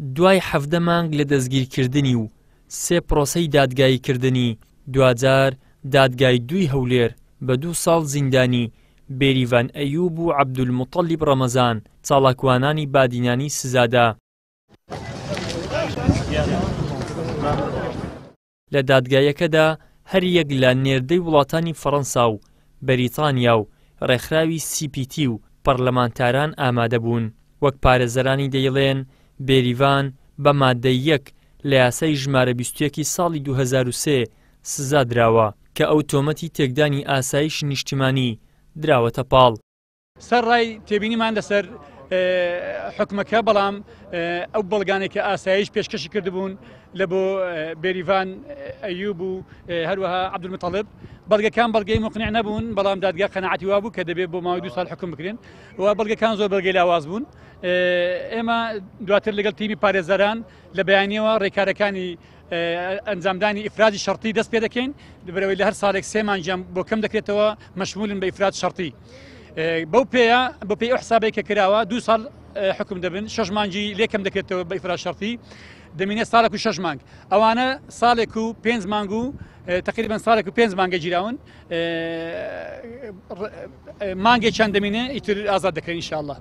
دوای 17 مانگ لە دەستگیرکردنی و 3 پرۆسەی دادگاییکردنی دوجار دادگای دوی هەولێر بە 2 ساڵ زیندانی بێریڤان ئەیوب و عەبدولموتەلیب ڕەمەزان چاڵاکوانانی بادینانی سزادا. لە دادگایەکەدا هەر یەک لە نێردەی وڵاتانی فەڕەنسا و بەریتانیا و ڕێکخراوی CPT و پەرلەمانتاران ئامادە بوون. وەک پارێزەرانی دەیڵێن بێریڤان بە مادەی 1 لە یاسای ژمارە 21 ساڵی 2003 سزا دراوە کە ئەو تۆمەتی تێکدانی ئاسایش نیشتیمانی دراوەتە پاڵ. سەر ڕای تێبینیمان لەسەر حکمەکە بەڵام ئەو بەڵگانێک کە ئاسایش پێشکەشی کردبوون لە بۆ بێریڤان ئەیوب و هەروەها عەبدولموتەلیب بەڵگەکان بەڵگەی مقنع نەبوون بەڵام دادگا قەناعەتی وا بوو کە دەبێت بۆ ماوەی 2 ساڵ حکم بکرێن و بەڵگەکان زۆر بەڵگەی لاواز بوون. ئێمە دواتر لەگەڵ تیمی پارێزەران لە بەیانیەوە ڕێکارەکانی ئەنجامدانی ئیفرادی شەرتی دەست پێ دەکەین لەبەرەوەی لە هەر ساڵێک 3 مانگیان بۆ کەم دەکرێتەوە مەشمولن بە ئیفراد شەرتی. بەو پێیە بە پێی ئەو حسابێک کە کراوە 2 ساڵ حکم دەبن 6 مانگی لێکەم دەکرێتەوە بە ئیفراد شەرتی دەمینێت ساڵێک و 6 مانگ ئەوانە ساڵێک و 5 مانگ و تقریبا ساڵێک و 5 مانگە گیراون مانگێکیان دەمینێ ئیتر ئازاد دەکەن ئینشاءالله.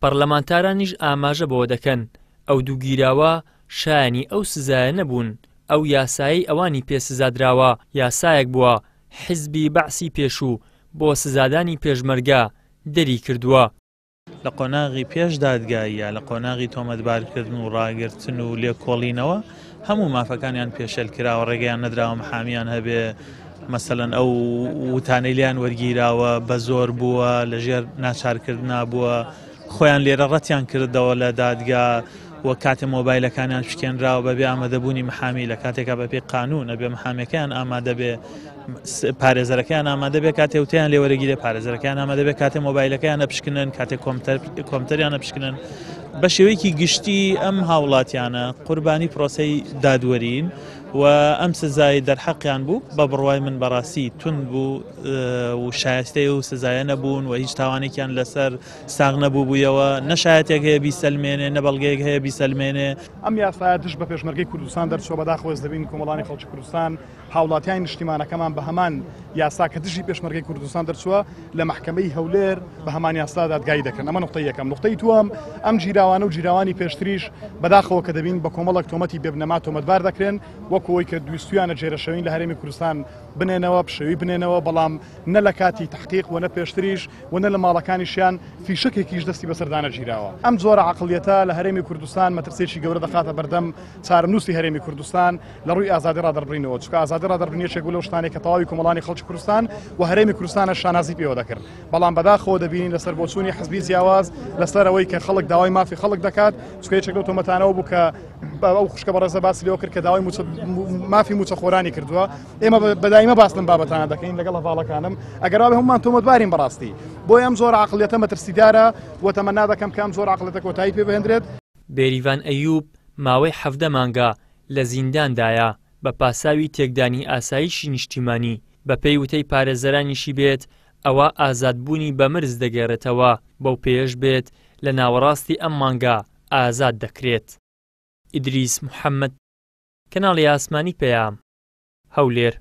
پەرلەمانتارانیش ئاماژە بەوە دەکەن ئەو دوو گیراوە شایانی ئەو سزایە نەبوون. ئەو یاسایی ئەوانی پێسزادراوە یاسایەک بووە حیزبی بەعسی پێشوو بۆ سزادانی پێشمەرگە دەری کردووە. لە قۆناغی پێش دادگاییە لە قۆناغی تۆمەتبارکردن و ڕاگرتن و لێکۆڵینەوە هەموو مافەکانیان پێشەل کراوە ڕێگەیان نەدراوە محامیان هەبێ مەسەڵەن ئەو وتانەی لیان وەرگیراوە بە زۆر بووە لەژێر ناچارکردنا بووە خۆیان لێرە ڕەتیان کردەوە لە دادگا وە کاتێ مۆبایلەکانیان شکێنراوە بەبێ ئامادەبوونی محامی لە کاتێکا بەپێی قانون ئەبێ محامەکەیان ئامادە بێ پارێزەرەکەیان ئامادە بێ کاتێ وتیان لێوەرەگیرێ پارێزەرەکەیان ئامادە بێ کاتێ مۆبایلەکەیان نەپشکنن کاتێ کۆمپیوتەریان نەپشکنن بە شێوەیەکی گشتی ئەم هاوڵاتیانە قوربانی پرۆسەی دادوەرین و ئەم سزای دەرحەقیان بوو بە بڕوای من بەڕاستی تون بوو و شایستەی و سزایە نەبوون و هیچ تاوانێکیان لەسەر ساغ نەبوو بوویەوە نەشایەتێک هەیە بیسەلمێنێ نەبەڵگەیەک هەیە بیسەلمێنێ. ئەم یاسایە دش بە پێشمەرگەی کوردستان دەرچووە بەداخۆز دەبین کۆمەڵانی خەڵکی کوردستان هاوڵاتیان نیشتیمانەکەمان بە هەمان یاسا کە دژی پێشمەرگەی کوردستان دەرچووە لە محکەمەی هەولێر بە هەمان یاسا دادگایی دەکەن. ئەمە نقطەی یەکەم. نقطەی دووەم ئەم جیراوانە و جیراوانی پێشتریش بەداخەوە کە دەبین بە کۆمەڵک تۆمەتی بێبنەما تۆمەتبار دەکرێن وەکەوەی کە دویستویانە جێرەشەوین لە هەرێمی کوردستان بنێنەوە پشەوی بنێنەوە بەڵام نە لە کاتی تحقیق و نە پێشتریش و نە لە ماڵەکانیشیان فیشکێکیش دەستی بەسەردانە گیراوە. ئەم جۆرە عەقڵیەتە لە هەرێمی کوردستان مەترسێکی گەورە دەخاتە بەردەم چارەنووسی هەرێمی کوردستان لە ڕووی ئازادی ڕادەربڕینەوە چونکە ئازادی ڕادەربڕینێکێک بوو لەو شتانێک کە تەواوی کۆمەڵانی خەڵکی کوردستان و هەرێمی کوردستانە شانازی پێوە دەکرد بەڵام بەداخەوە دەبینین لەسەر بۆچوونی حزبی جیاواز لەسەر ئەوەی کە خەڵک داوای مافی خەڵک دەکات چونکە یەکێک لەو تۆمەتانەوە بوو کە ئەو خوشکە بەڕێزە باسی لێوە کرد کە داوای مافی موچەخۆرانی کردووە. ئێمە بەدایمە باس لەم بابەتانە دەکەین لەگەڵ هەواڵەکانم ئەگەر وابێ هەمومان تۆمەتبارین بەڕاستی بۆی ئەم زۆر عەقڵیەتە مەترسیدارە و تەمەنا دەکەم کە ئەم زۆر عەقڵیەتە کۆتایی پێ بهێنرێت. بێریڤان ئەیوب ماوەی 17 مانگە لە زینداندایە بە پاساوی تێکدانی ئاسایشی نیشتیمانی بە پێی وتەی پارێزەرانیشی بێت ئەوە ئازادبوونی بە مرز دەگەڕێتەوە بەو پێش بێت لە ناوەڕاستی ئەم مانگە ئازاد دەکرێت. ئیدریس محەممەد کەناڵی ئاسمانی پێیام هەولێر.